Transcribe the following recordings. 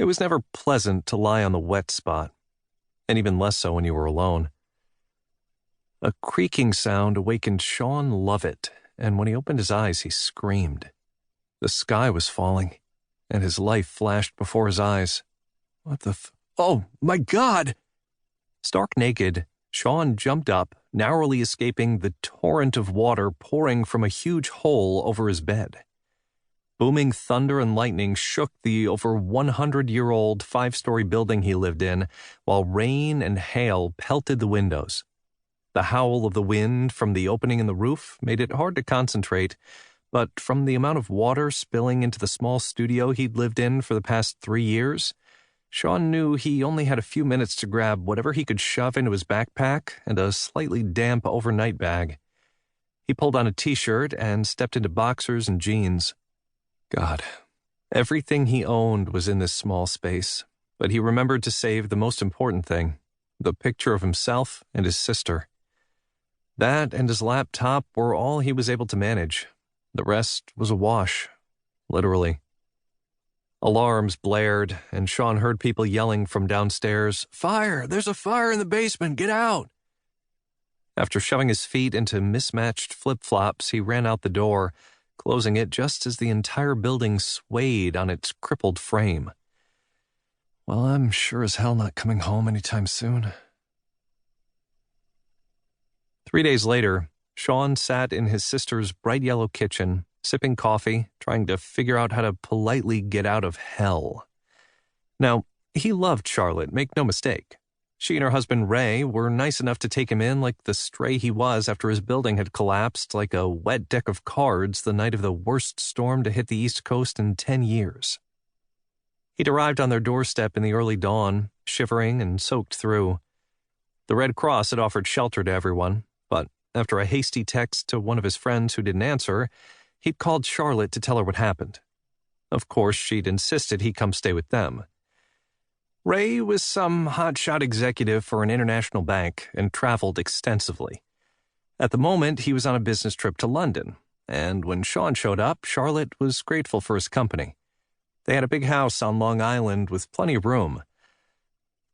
It was never pleasant to lie on the wet spot, and even less so when you were alone. A creaking sound awakened Sean Lovett, and when he opened his eyes, he screamed. The sky was falling, and his life flashed before his eyes. Oh, my God! Stark naked, Sean jumped up, narrowly escaping the torrent of water pouring from a huge hole over his bed. Booming thunder and lightning shook the over 100-year-old 5-story building he lived in, while rain and hail pelted the windows. The howl of the wind from the opening in the roof made it hard to concentrate, but from the amount of water spilling into the small studio he'd lived in for the past 3 years, Sean knew he only had a few minutes to grab whatever he could shove into his backpack and a slightly damp overnight bag. He pulled on a t-shirt and stepped into boxers and jeans. God, everything he owned was in this small space, but he remembered to save the most important thing, the picture of himself and his sister. That and his laptop were all he was able to manage. The rest was a wash, literally. Alarms blared, and Sean heard people yelling from downstairs, "Fire! There's a fire in the basement! Get out!" After shoving his feet into mismatched flip-flops, he ran out the door, closing it just as the entire building swayed on its crippled frame. Well, I'm sure as hell not coming home anytime soon. 3 days later, Sean sat in his sister's bright yellow kitchen, sipping coffee, trying to figure out how to politely get out of hell. Now, he loved Charlotte, make no mistake. She and her husband Ray were nice enough to take him in like the stray he was after his building had collapsed like a wet deck of cards the night of the worst storm to hit the East Coast in 10 years. He'd arrived on their doorstep in the early dawn, shivering and soaked through. The Red Cross had offered shelter to everyone, but after a hasty text to one of his friends who didn't answer, he'd called Charlotte to tell her what happened. Of course, she'd insisted he come stay with them. Ray was some hotshot executive for an international bank and traveled extensively. At the moment, he was on a business trip to London, and when Sean showed up, Charlotte was grateful for his company. They had a big house on Long Island with plenty of room.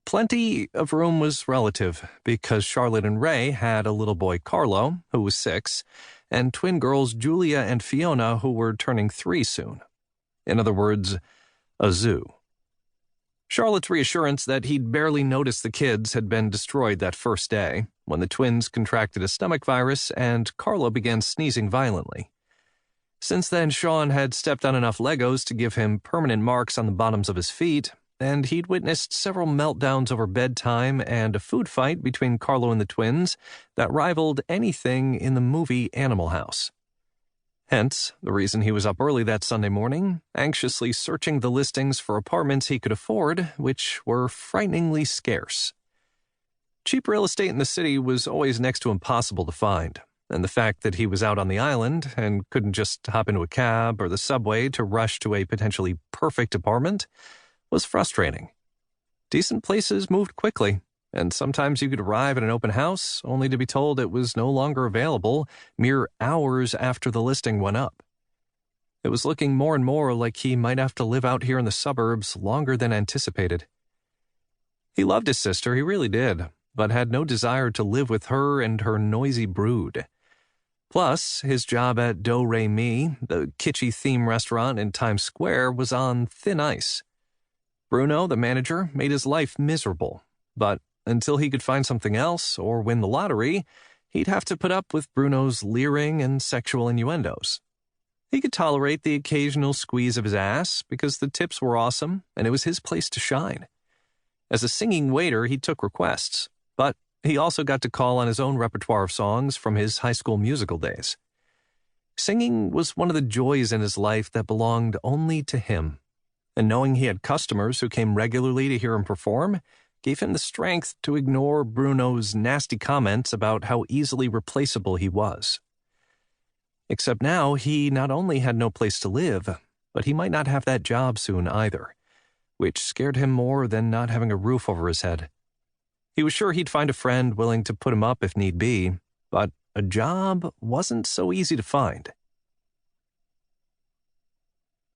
Plenty of room was relative, because Charlotte and Ray had a little boy, Carlo, who was 6, and twin girls Julia and Fiona, who were turning 3 soon. In other words, a zoo. Charlotte's reassurance that he'd barely noticed the kids had been destroyed that first day, when the twins contracted a stomach virus and Carlo began sneezing violently. Since then, Sean had stepped on enough Legos to give him permanent marks on the bottoms of his feet, and he'd witnessed several meltdowns over bedtime and a food fight between Carlo and the twins that rivaled anything in the movie Animal House. Hence, the reason he was up early that Sunday morning, anxiously searching the listings for apartments he could afford, which were frighteningly scarce. Cheap real estate in the city was always next to impossible to find, and the fact that he was out on the island and couldn't just hop into a cab or the subway to rush to a potentially perfect apartment was frustrating. Decent places moved quickly, and sometimes you could arrive at an open house only to be told it was no longer available mere hours after the listing went up. It was looking more and more like he might have to live out here in the suburbs longer than anticipated. He loved his sister, he really did, but had no desire to live with her and her noisy brood. Plus, his job at Do Re Mi, the kitschy theme restaurant in Times Square, was on thin ice. Bruno, the manager, made his life miserable, but until he could find something else or win the lottery, he'd have to put up with Bruno's leering and sexual innuendos. He could tolerate the occasional squeeze of his ass because the tips were awesome and it was his place to shine. As a singing waiter, he took requests, but he also got to call on his own repertoire of songs from his high school musical days. Singing was one of the joys in his life that belonged only to him, and knowing he had customers who came regularly to hear him perform gave him the strength to ignore Bruno's nasty comments about how easily replaceable he was. Except now he not only had no place to live, but he might not have that job soon either, which scared him more than not having a roof over his head. He was sure he'd find a friend willing to put him up if need be, but a job wasn't so easy to find.